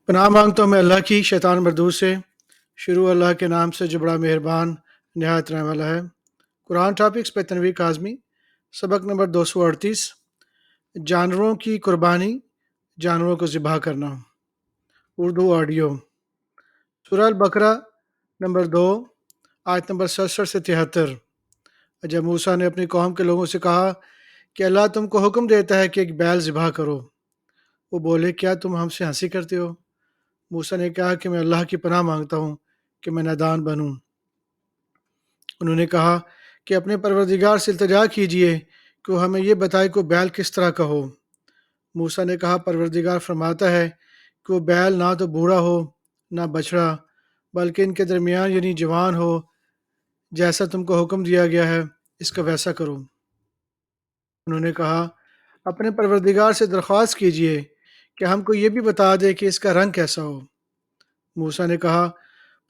پناہ مانگتا ہوں میں اللہ کی شیطان مردود سے۔ شروع اللہ کے نام سے جو بڑا مہربان نہایت رحم والا ہے۔ قرآن ٹاپکس پہ تنویر کاظمی، سبق نمبر 238، جانوروں کی قربانی، جانوروں کو ذبح کرنا، اردو آڈیو۔ سورہ البقرہ نمبر 2، آیت نمبر 67 سے 73۔ جب موسیٰ نے اپنی قوم کے لوگوں سے کہا کہ اللہ تم کو حکم دیتا ہے کہ ایک بیل ذبح کرو، وہ بولے کیا تم ہم سے ہنسی کرتے ہو؟ موسیٰ نے کہا کہ میں اللہ کی پناہ مانگتا ہوں کہ میں نادان بنوں۔ انہوں نے کہا کہ اپنے پروردگار سے التجا کیجئے کہ وہ ہمیں یہ بتائے کہ بیل کس طرح کا ہو۔ موسیٰ نے کہا پروردگار فرماتا ہے کہ وہ بیل نہ تو بوڑھا ہو نہ بچڑا، بلکہ ان کے درمیان یعنی جوان ہو، جیسا تم کو حکم دیا گیا ہے اس کا ویسا کرو۔ انہوں نے کہا اپنے پروردگار سے درخواست کیجئے کہ ہم کو یہ بھی بتا دے کہ اس کا رنگ کیسا ہو۔ موسیٰ نے کہا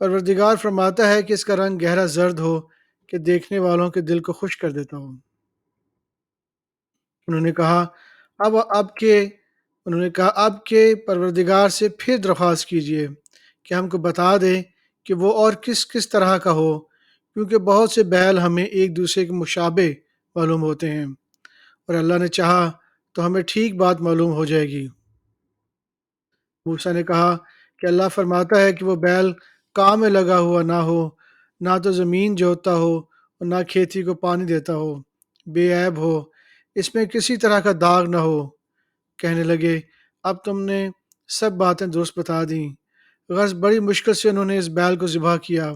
پروردگار فرماتا ہے کہ اس کا رنگ گہرا زرد ہو کہ دیکھنے والوں کے دل کو خوش کر دیتا ہو۔ انہوں نے کہا اب کے پروردگار سے پھر درخواست کیجئے کہ ہم کو بتا دے کہ وہ اور کس کس طرح کا ہو، کیونکہ بہت سے بیل ہمیں ایک دوسرے کے مشابہ معلوم ہوتے ہیں، اور اللہ نے چاہا تو ہمیں ٹھیک بات معلوم ہو جائے گی۔ موسیٰ نے کہا کہ اللہ فرماتا ہے کہ وہ بیل کام میں لگا ہوا نہ ہو، نہ تو زمین جوتتا ہو اور نہ کھیتی کو پانی دیتا ہو، بے عیب ہو، اس میں کسی طرح کا داغ نہ ہو۔ کہنے لگے اب تم نے سب باتیں درست بتا دیں۔ غرض بڑی مشکل سے انہوں نے اس بیل کو ذبح کیا،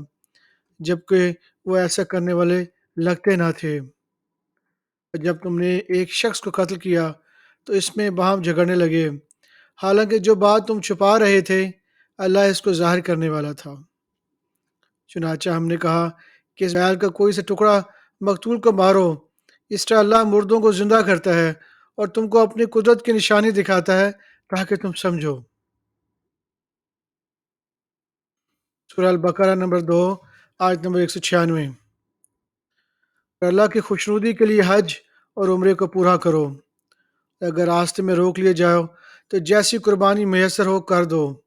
جبکہ وہ ایسا کرنے والے لگتے نہ تھے۔ جب تم نے ایک شخص کو قتل کیا تو اس میں باہم جھگڑنے لگے، حالانکہ جو بات تم چھپا رہے تھے اللہ اس کو ظاہر کرنے والا تھا۔ چنانچہ ہم نے کہا کہ اس بیل کا کوئی سا ٹکڑا مقتول کو مارو، اس طرح اللہ مردوں کو زندہ کرتا ہے اور تم کو اپنی قدرت کی نشانی دکھاتا ہے تاکہ تم سمجھو۔ سورہ البقرہ نمبر 2، آیت نمبر 196۔ اللہ کی خوشنودی کے لیے حج اور عمرے کو پورا کرو، اگر راستے میں روک لیے جاؤ تو جیسی قربانی میسر ہو کر دو،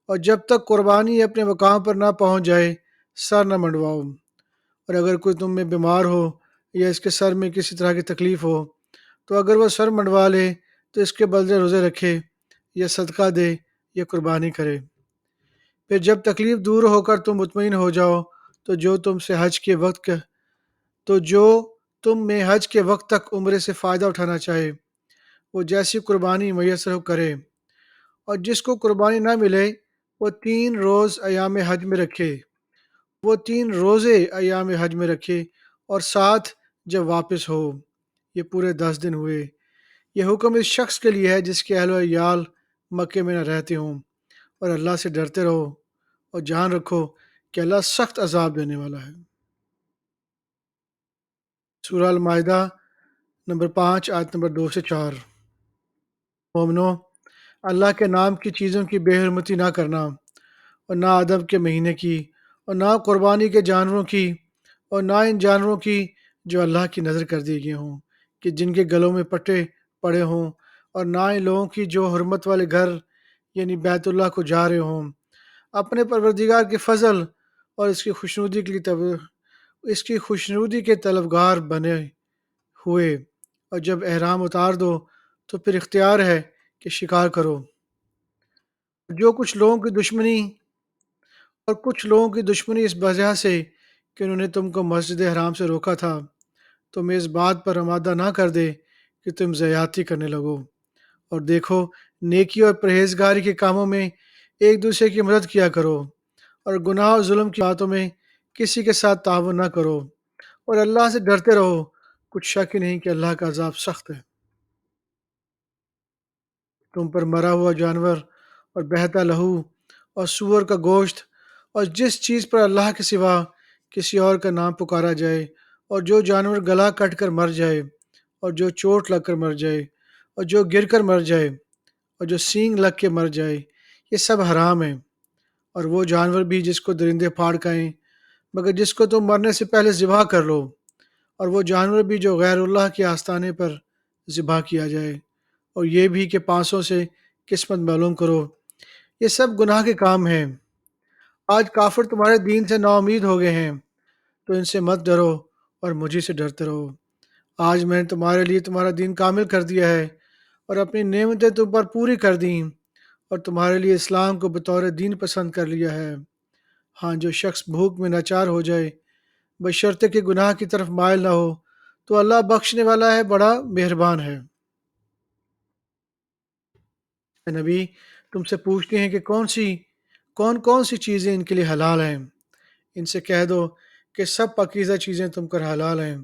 اور جب تک قربانی اپنے مقام پر نہ پہنچ جائے سر نہ منڈواؤ، اور اگر کوئی تم میں بیمار ہو یا اس کے سر میں کسی طرح کی تکلیف ہو تو اگر وہ سر منڈوا لے تو اس کے بدلے روزے رکھے یا صدقہ دے یا قربانی کرے۔ پھر جب تکلیف دور ہو کر تم مطمئن ہو جاؤ تو جو تم میں حج کے وقت تک عمرے سے فائدہ اٹھانا چاہے وہ جیسی قربانی میسر ہو کرے، اور جس کو قربانی نہ ملے وہ 3 روزے ایام حج میں رکھے اور ساتھ جب واپس ہو، یہ پورے 10 دن ہوئے۔ یہ حکم اس شخص کے لیے ہے جس کے اہل و عیال مکے میں نہ رہتے ہوں، اور اللہ سے ڈرتے رہو اور جان رکھو کہ اللہ سخت عذاب دینے والا ہے۔ سورہ المائدہ نمبر 5، آیت نمبر 2 سے 4۔ مومنو، اللہ کے نام کی چیزوں کی بے حرمتی نہ کرنا، اور نہ ادب کے مہینے کی، اور نہ قربانی کے جانوروں کی، اور نہ ان جانوروں کی جو اللہ کی نظر کر دی گئے ہوں کہ جن کے گلوں میں پٹے پڑے ہوں، اور نہ ان لوگوں کی جو حرمت والے گھر یعنی بیت اللہ کو جا رہے ہوں، اپنے پروردگار کے فضل اور اس کی خوشنودی کے طلبگار بنے ہوئے، اور جب احرام اتار دو تو پھر اختیار ہے کہ شکار کرو۔ جو کچھ لوگوں کی دشمنی اس وجہ سے کہ انہوں نے تم کو مسجد حرام سے روکا تھا، تمہیں اس بات پر آمادہ نہ کر دے کہ تم زیادتی کرنے لگو، اور دیکھو نیکی اور پرہیزگاری کے کاموں میں ایک دوسرے کی مدد کیا کرو، اور گناہ اور ظلم کی باتوں میں کسی کے ساتھ تعاون نہ کرو، اور اللہ سے ڈرتے رہو، کچھ شک ہی نہیں کہ اللہ کا عذاب سخت ہے۔ تم پر مرا ہوا جانور اور بہتا لہو اور سور کا گوشت اور جس چیز پر اللہ کے سوا کسی اور کا نام پکارا جائے، اور جو جانور گلا کٹ کر مر جائے، اور جو چوٹ لگ کر مر جائے، اور جو گر کر مر جائے، اور جو سینگ لگ کے مر جائے، یہ سب حرام ہیں، اور وہ جانور بھی جس کو درندے پھاڑ کھائیں، مگر جس کو تم مرنے سے پہلے ذبح کر لو، اور وہ جانور بھی جو غیر اللہ کے آستانے پر ذبح کیا جائے، اور یہ بھی کہ 500 سے قسمت معلوم کرو، یہ سب گناہ کے کام ہیں۔ آج کافر تمہارے دین سے نا امید ہو گئے ہیں، تو ان سے مت ڈرو اور مجھے سے ڈرتے رہو۔ آج میں نے تمہارے لیے تمہارا دین کامل کر دیا ہے اور اپنی نعمتیں تم پر پوری کر دیں، اور تمہارے لیے اسلام کو بطور دین پسند کر لیا ہے۔ ہاں، جو شخص بھوک میں لاچار ہو جائے بشرطے کہ گناہ کی طرف مائل نہ ہو، تو اللہ بخشنے والا ہے، بڑا مہربان ہے۔ اے نبی، تم سے پوچھتے ہیں کہ کون کون سی چیزیں ان کے لیے حلال ہیں۔ ان سے کہہ دو کہ سب پاکیزہ چیزیں تم پر حلال ہیں،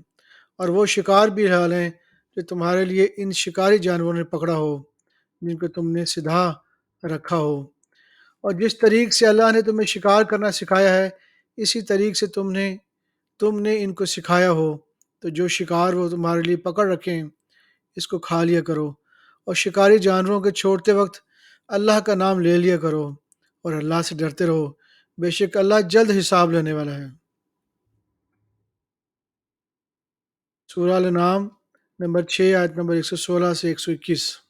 اور وہ شکار بھی حلال ہیں جو تمہارے لیے ان شکاری جانوروں نے پکڑا ہو جن کو تم نے سدھا رکھا ہو، اور جس طریق سے اللہ نے تمہیں شکار کرنا سکھایا ہے اسی طریق سے تم نے ان کو سکھایا ہو، تو جو شکار وہ تمہارے لیے پکڑ رکھیں اس کو کھا لیا کرو، اور شکاری جانوروں کے چھوڑتے وقت اللہ کا نام لے لیا کرو، اور اللہ سے ڈرتے رہو، بے شک اللہ جلد حساب لینے والا ہے۔ سورہ الانعام نمبر 6 آیت نمبر 116 سے 121۔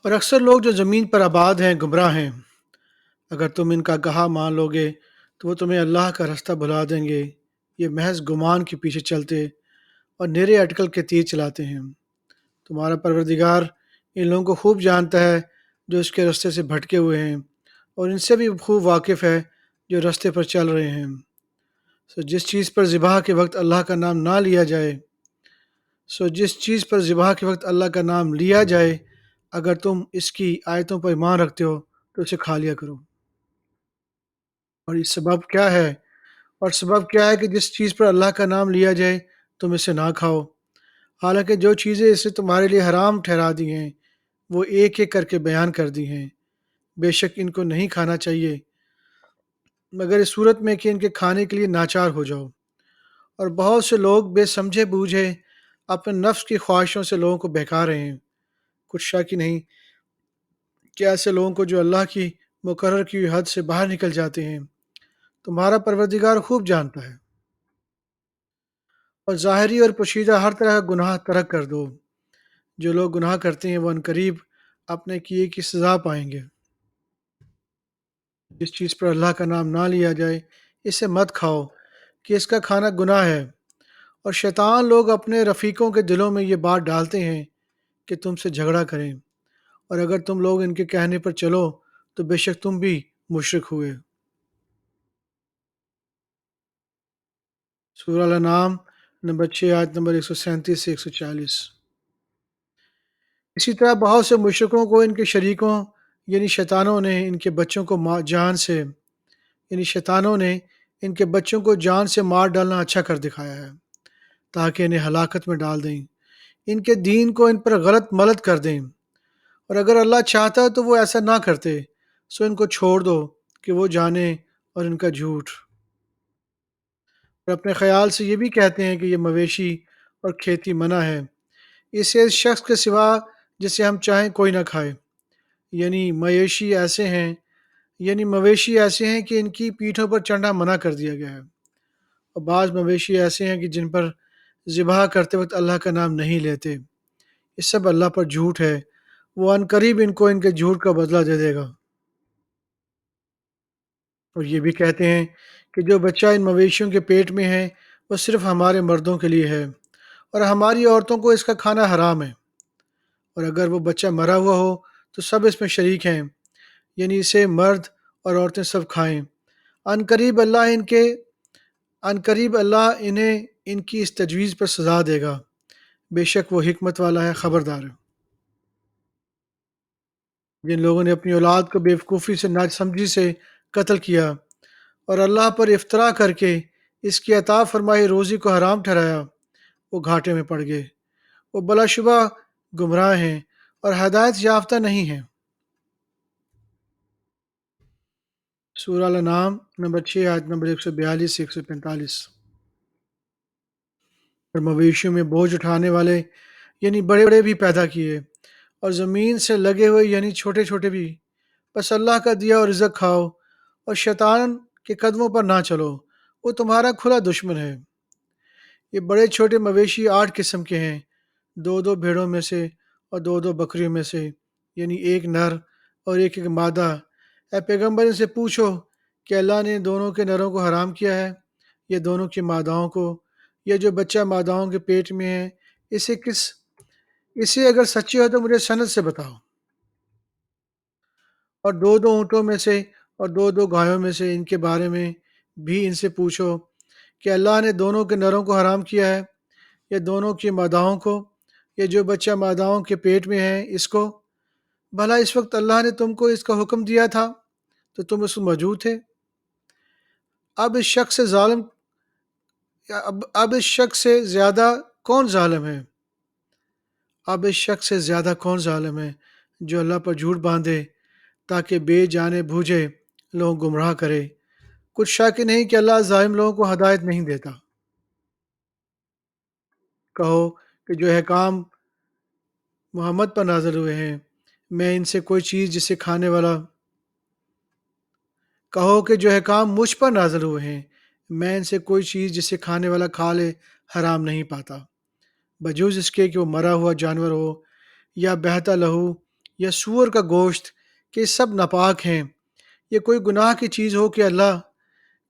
اور اکثر لوگ جو زمین پر آباد ہیں گمراہ ہیں، اگر تم ان کا کہا مان لو گے تو وہ تمہیں اللہ کا راستہ بھلا دیں گے، یہ محض گمان کے پیچھے چلتے اور نرے اٹکل کے تیر چلاتے ہیں۔ تمہارا پروردگار ان لوگوں کو خوب جانتا ہے جو اس کے راستے سے بھٹکے ہوئے ہیں، اور ان سے بھی خوب واقف ہے جو راستے پر چل رہے ہیں۔ جس چیز پر ذبح کے وقت اللہ کا نام نہ لیا جائے جس چیز پر ذبح کے وقت اللہ کا نام لیا جائے، اگر تم اس کی آیتوں پر ایمان رکھتے ہو تو اسے کھا لیا کرو۔ اور یہ سبب کیا ہے کہ جس چیز پر اللہ کا نام لیا جائے تم اسے نہ کھاؤ، حالانکہ جو چیزیں اسے تمہارے لیے حرام ٹھہرا دی ہیں وہ ایک ایک کر کے بیان کر دی ہیں۔ بے شک ان کو نہیں کھانا چاہیے مگر اس صورت میں کہ ان کے کھانے کے لیے ناچار ہو جاؤ، اور بہت سے لوگ بے سمجھے بوجھے اپنے نفس کی خواہشوں سے لوگوں کو بہکا رہے ہیں۔ کچھ شک ہی نہیں کہ ایسے لوگوں کو جو اللہ کی مقرر کی ہوئی حد سے باہر نکل جاتے ہیں تمہارا پروردگار خوب جانتا ہے۔ اور ظاہری اور پوشیدہ ہر طرح کا گناہ ترک کر دو، جو لوگ گناہ کرتے ہیں وہ عنقریب اپنے کیے کی سزا پائیں گے۔ جس چیز پر اللہ کا نام نہ لیا جائے اسے مت کھاؤ کہ اس کا کھانا گناہ ہے، اور شیطان لوگ اپنے رفیقوں کے دلوں میں یہ بات ڈالتے ہیں کہ تم سے جھگڑا کریں، اور اگر تم لوگ ان کے کہنے پر چلو تو بے شک تم بھی مشرک ہوئے۔ سورہ الانعام نمبر 6 آیت نمبر 137 سے 140۔ اسی طرح بہت سے مشرکوں کو ان کے شریکوں یعنی شیطانوں نے ان کے بچوں کو جان سے مار ڈالنا اچھا کر دکھایا ہے تاکہ انہیں ہلاکت میں ڈال دیں، ان کے دین کو ان پر غلط ملت کر دیں، اور اگر اللہ چاہتا تو وہ ایسا نہ کرتے، سو ان کو چھوڑ دو کہ وہ جانے اور ان کا جھوٹ، اور اپنے خیال سے یہ بھی کہتے ہیں کہ یہ مویشی اور کھیتی منع ہے، اسے اس شخص کے سوا جسے ہم چاہیں کوئی نہ کھائے، یعنی مویشی ایسے ہیں کہ ان کی پیٹھوں پر چڑھنا منع کر دیا گیا ہے، اور بعض مویشی ایسے ہیں کہ جن پر ذبح کرتے وقت اللہ کا نام نہیں لیتے، یہ سب اللہ پر جھوٹ ہے، وہ عنقریب ان کو ان کے جھوٹ کا بدلہ دے دے گا۔ اور یہ بھی کہتے ہیں کہ جو بچہ ان مویشیوں کے پیٹ میں ہے وہ صرف ہمارے مردوں کے لیے ہے، اور ہماری عورتوں کو اس کا کھانا حرام ہے، اور اگر وہ بچہ مرا ہوا ہو تو سب اس میں شریک ہیں، یعنی اسے مرد اور عورتیں سب کھائیں۔ عنقریب اللہ انہیں ان کی اس تجویز پر سزا دے گا، بے شک وہ حکمت والا ہے، خبردار ہے۔ جن لوگوں نے اپنی اولاد کو بیوقوفی سے ناسمجھی سے قتل کیا اور اللہ پر افطرا کر کے اس کی عطا فرمائی روزی کو حرام ٹھہرایا، وہ گھاٹے میں پڑ گئے، وہ بلا شبہ گمراہ ہیں اور ہدایت یافتہ نہیں ہیں۔ سورہ الانعام نمبر 6 آیت نمبر 142 سے 145۔ اور مویشیوں میں بوجھ اٹھانے والے یعنی بڑے بڑے بھی پیدا کیے، اور زمین سے لگے ہوئے یعنی چھوٹے چھوٹے بھی، بس اللہ کا دیا اور رزق کھاؤ، اور شیطان کے قدموں پر نہ چلو، وہ تمہارا کھلا دشمن ہے۔ یہ بڑے چھوٹے مویشی 8 قسم کے ہیں، دو دو بھیڑوں میں سے اور دو دو بکریوں میں سے، یعنی ایک نر اور ایک ایک مادہ۔ اے پیغمبر، ان سے پوچھو کہ اللہ نے دونوں کے نروں کو حرام کیا ہے یا دونوں کی ماداؤں کو، یا جو بچہ ماداؤں کے پیٹ میں ہے، اسے اگر سچی ہو تو مجھے سند سے بتاؤ۔ اور دو دو اونٹوں میں سے اور دو دو گایوں میں سے ان کے بارے میں بھی ان سے پوچھو کہ اللہ نے دونوں کے نروں کو حرام کیا ہے یا دونوں کی ماداؤں کو، یا جو بچہ ماداؤں کے پیٹ میں ہے اس کو۔ بھلا اس وقت اللہ نے تم کو اس کا حکم دیا تھا تو تم اس میں موجود تھے؟ اب اس شخص سے ظالم اب اس شخص سے زیادہ کون ظالم ہے؟ اب اس شخص سے زیادہ کون ظالم ہے جو اللہ پر جھوٹ باندھے تاکہ بے جانے بوجھے لوگ گمراہ کرے؟ کچھ شک نہیں کہ اللہ ظالم لوگوں کو ہدایت نہیں دیتا۔ کہو کہ جو احکام محمد پر نازل ہوئے ہیں، میں ان سے کوئی چیز جسے کھانے والا کہو کہ جو احکام مجھ پر نازل ہوئے ہیں، میں ان سے کوئی چیز جسے کھانے والا کھا لے حرام نہیں پاتا، بجوز اس کے کہ وہ مرا ہوا جانور ہو یا بہتا لہو یا سور کا گوشت، کہ یہ سب ناپاک ہیں۔ یہ کوئی گناہ کی چیز ہو کہ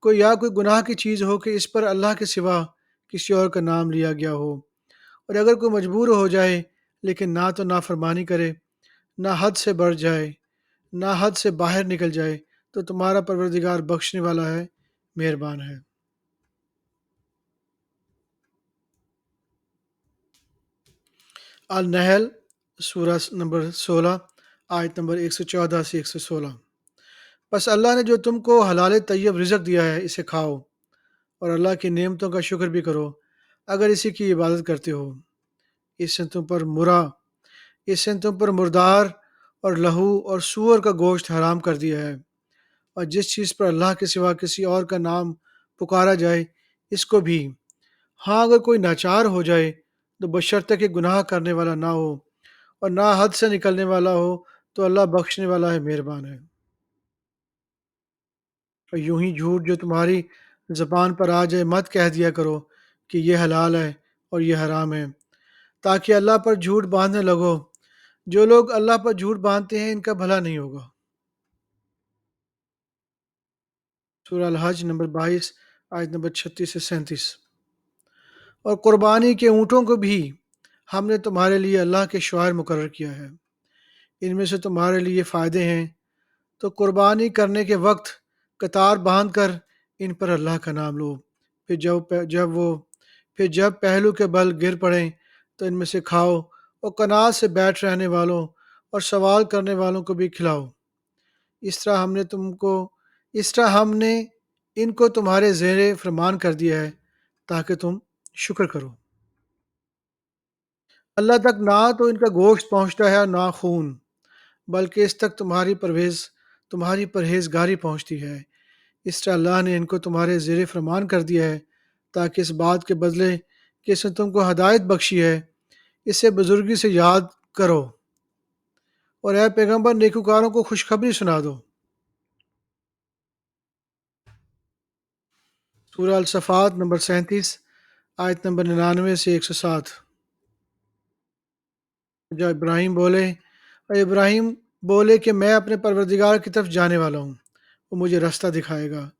کوئی گناہ کی چیز ہو کہ اس پر اللہ کے سوا کسی اور کا نام لیا گیا ہو، اور اگر کوئی مجبور ہو جائے لیکن نہ تو نافرمانی کرے، نہ حد سے بڑھ جائے، نہ حد سے باہر نکل جائے، تو تمہارا پروردگار بخشنے والا ہے، مہربان ہے۔ النحل سورہ نمبر 16، آیت نمبر 114 سے 116۔ بس اللہ نے جو تم کو حلال طیب رزق دیا ہے اسے کھاؤ، اور اللہ کی نعمتوں کا شکر بھی کرو اگر اسی کی عبادت کرتے ہو۔ اس نے تم پر مردار اور لہو اور سور کا گوشت حرام کر دیا ہے، اور جس چیز پر اللہ کے سوا کسی اور کا نام پکارا جائے اس کو بھی۔ ہاں اگر کوئی ناچار ہو جائے تو بشرطے کہ گناہ کرنے والا نہ ہو اور نہ حد سے نکلنے والا ہو، تو اللہ بخشنے والا ہے، مہربان ہے۔ اور یوں ہی جھوٹ جو تمہاری زبان پر آ جائے مت کہہ دیا کرو کہ یہ حلال ہے اور یہ حرام ہے، تاکہ اللہ پر جھوٹ باندھنے لگو۔ جو لوگ اللہ پر جھوٹ باندھتے ہیں ان کا بھلا نہیں ہوگا۔ سورہ الحج نمبر 22، آیت نمبر 36 سے 37۔ اور قربانی کے اونٹوں کو بھی ہم نے تمہارے لیے اللہ کے شعائر مقرر کیا ہے، ان میں سے تمہارے لیے فائدے ہیں، تو قربانی کرنے کے وقت قطار باندھ کر ان پر اللہ کا نام لو، پھر جب پہلو کے بل گر پڑیں تو ان میں سے کھاؤ، اور قناعت سے بیٹھ رہنے والوں اور سوال کرنے والوں کو بھی کھلاؤ۔ اس طرح ہم نے ان کو تمہارے زیر فرمان کر دیا ہے تاکہ تم شکر کرو۔ اللہ تک نہ تو ان کا گوشت پہنچتا ہے اور نہ خون، بلکہ اس تک تمہاری پرہیزگاری پہنچتی ہے۔ اس طرح اللہ نے ان کو تمہارے زیر فرمان کر دیا ہے تاکہ اس بات کے بدلے کہ اس نے تم کو ہدایت بخشی ہے، اسے بزرگی سے یاد کرو، اور اے پیغمبر نیکوکاروں کو خوشخبری سنا دو۔ سورہ الصفات نمبر 37، آیت نمبر 99 سے 107۔ جب ابراہیم بولے کہ میں اپنے پروردگار کی طرف جانے والا ہوں، وہ مجھے راستہ دکھائے گا۔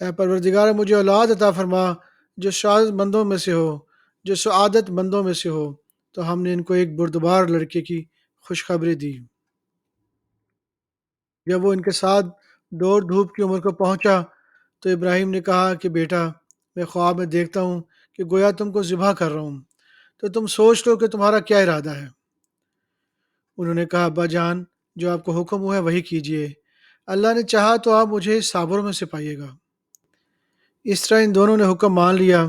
اے پروردگار، مجھے اولاد عطا فرما جو سعادت مندوں میں سے ہو۔ تو ہم نے ان کو ایک بردبار لڑکے کی خوشخبری دی۔ جب وہ ان کے ساتھ دوڑ دھوپ کی عمر کو پہنچا تو ابراہیم نے کہا کہ بیٹا، میں خواب میں دیکھتا ہوں کہ گویا تم کو ذبح کر رہا ہوں، تو تم سوچ لو کہ تمہارا کیا ارادہ ہے۔ انہوں نے کہا ابا جان، جو آپ کو حکم ہوا ہے وہی کیجیے، اللہ نے چاہا تو آپ مجھے صابروں میں سے پائیے گا۔ اس طرح ان دونوں نے حکم مان لیا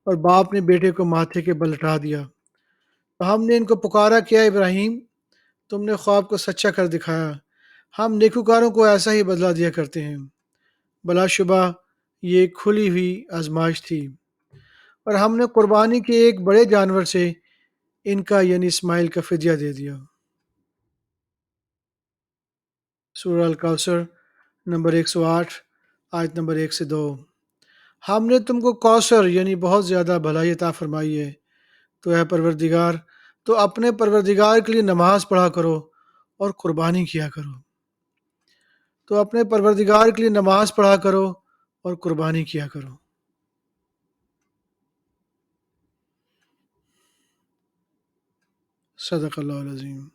اور باپ نے بیٹے کو ماتھے کے بل لٹا دیا۔ تو ہم نے ان کو پکارا کہ اے ابراہیم، تم نے خواب کو سچا کر دکھایا، ہم نیکوکاروں کو ایسا ہی بدلہ دیا کرتے ہیں۔ بلا شبہ یہ ایک کھلی ہوئی آزمائش تھی، اور ہم نے قربانی کے ایک بڑے جانور سے ان کا یعنی اسماعیل کا فدیہ دے دیا۔ سورہ الکوثر نمبر 108، آیت نمبر 1 سے 2۔ ہم نے تم کو کوثر یعنی بہت زیادہ بھلائی عطا فرمائی ہے، تو اے پروردگار، تو اپنے پروردگار کے لیے نماز پڑھا کرو اور قربانی کیا کرو تو اپنے پروردگار کے لیے نماز پڑھا کرو اور قربانی کیا کرو صدق اللہ العظیم.